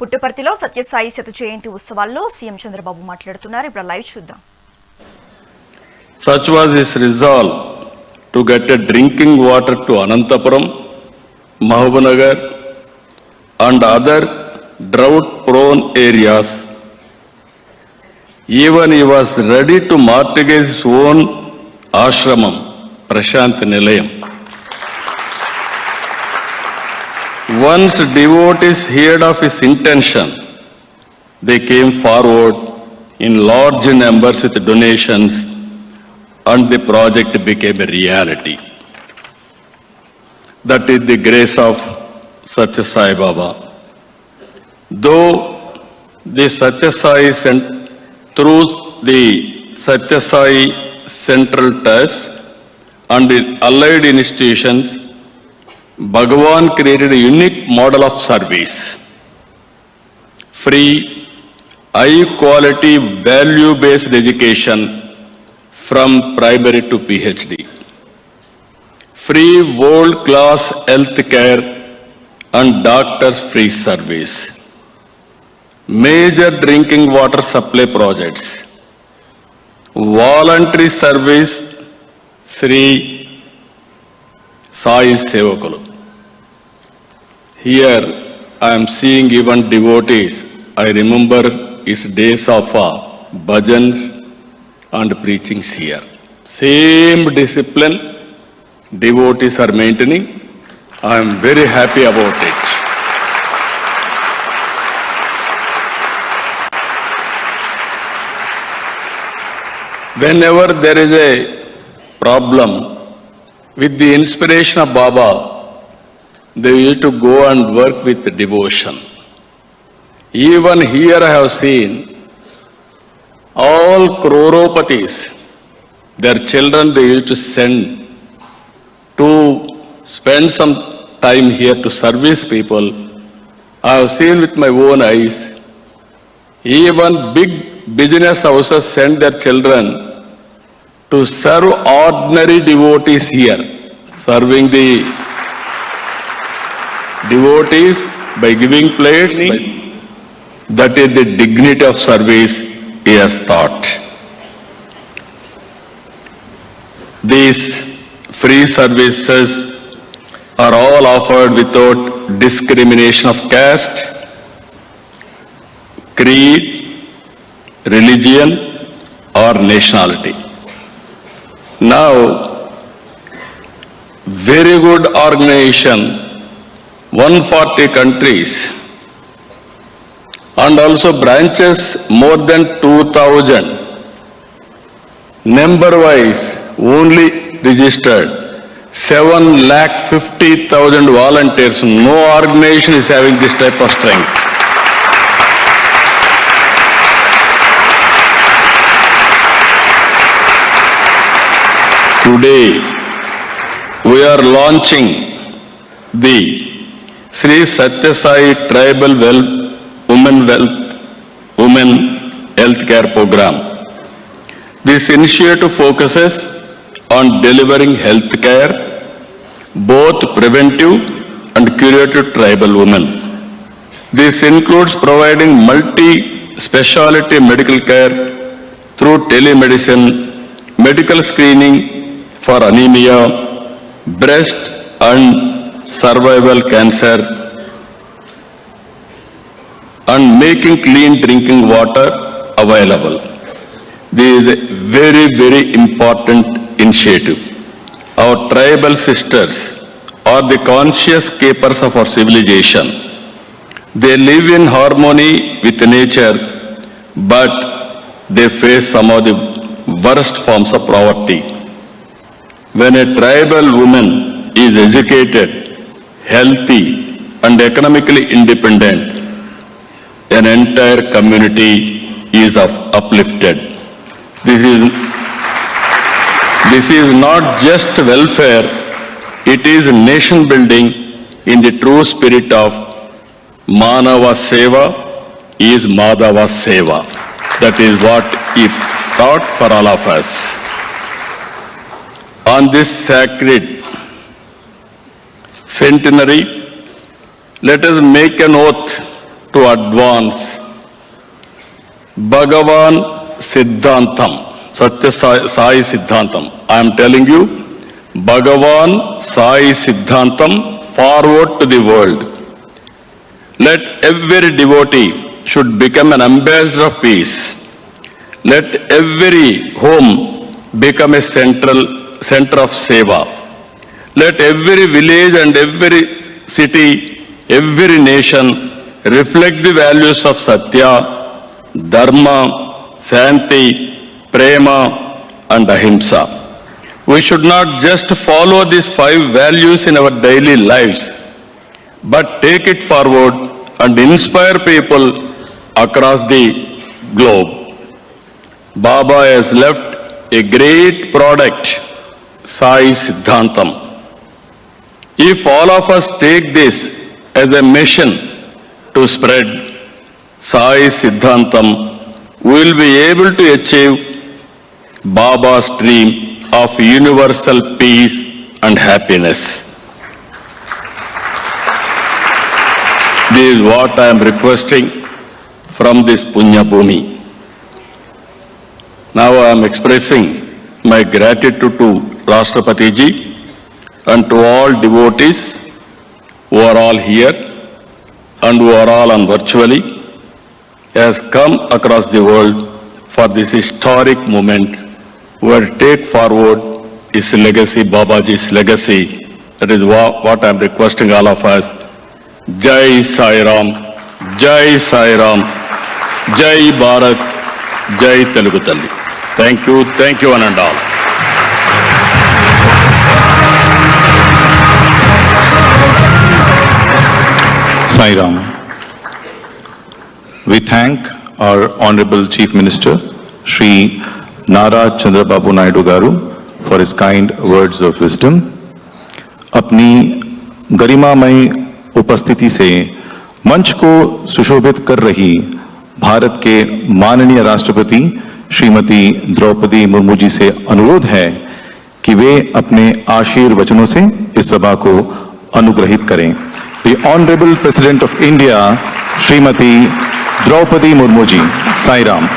పుట్టపర్తిలో సత్యసాయి శత జయంతి ఉత్సవాల్లో సీఎం చంద్రబాబు మాట్లాడుతున్నారు. ఇప్పుడు లైవ్ చూద్దాం. Such was his resolve to get a drinking water to Anantapuram, Mahabubnagar and other drought-prone areas. Even he was ready to mortgage his own ashramam, Prashant Nilayam. Once devotees heard of his intention, they came forward in large numbers with donations and the project became a reality. That is the grace of Satya Sai Baba. Though the Satya Sai through the Satya Sai Central Trust and the allied institutions, Bhagavan created a unique model of service. Free, high-quality, value-based education from primary to PhD. Free world-class health care and doctors' free service. Major drinking water supply projects. Voluntary service, Sri Sai Sevakalu. Here I am seeing even devotees. I remember his days of bhajans and preachings here. Same discipline devotees are maintaining. I am very happy about it. Whenever there is a problem, with the inspiration of Baba, they used to go and work with devotion. Even here I have seen all croropatis, their children they used to send to spend some time here to service people. I have seen with my own eyes. Even big business houses send their children to serve ordinary devotees here, serving the devotees by giving plates. That is the dignity of service he has taught. These free services are all offered without discrimination of caste, creed, religion or nationality. Now, very good organization, 140 countries, and also branches more than 2,000. Number-wise, only registered 7,50,000 volunteers. No organization is having this type of strength. Today, we are launching the Sri Satya Sai Tribal Women Health Care Program. This initiative focuses on delivering health care, both preventive and curative tribal women. This includes providing multi-speciality medical care through telemedicine, medical screening for anemia, breast and cervical cancer, and making clean drinking water available. This is a very, very important initiative. Our tribal sisters are the conscious keepers of our civilization. They live in harmony with nature, but they face some of the worst forms of poverty. When a tribal woman is educated, healthy, and economically independent, an entire community is uplifted. This is not just welfare, it is nation building in the true spirit of Manava Seva is Madhava Seva. That is what he taught for all of us. On this sacred centenary, let us make an oath to advance Bhagavan Siddhantam, Satya Sai Siddhantam. I am telling you, Bhagavan Sai Siddhantam forward to the world. Let every devotee should become an ambassador of peace. Let every home become a center of seva. Let every village and every city, every nation reflect the values of Satya, Dharma, Shanti, Prema and Ahimsa. We should not just follow these 5 values in our daily lives, but take it forward and inspire people across the globe. Baba has left a great product, Sai Siddhantam. If all of us take this as a mission to spread Sai Siddhantam, we will be able to achieve Baba's dream of universal peace and happiness. This is what I am requesting from this Punya Bhumi. Now I am expressing my gratitude to Rashtrapati Ji and to all devotees who are all here and who are all on virtually, has come across the world for this historic moment where take forward his legacy, Babaji's legacy. That is what I am requesting all of us. Jai Sai Ram, Jai Sai Ram, Jai Bharat, Jai Telugu Talli. Thank you one and all. Sai Ram. We thank our Honorable Chief Minister, Shri Nara Chandrababu Naidu Garu, for his kind words of wisdom. अपनी गरिमामय उपस्थिति से मंच को सुशोभित कर रही भारत के माननीय राष्ट्रपति श्रीमती द्रौपदी मुर्मू जी से अनुरोध है कि वे अपने आशीर्वचनों से इस सभा को अनुग्रहित करें। The Honorable President of India, Shrimati Draupadi Murmu ji, Sai Ram.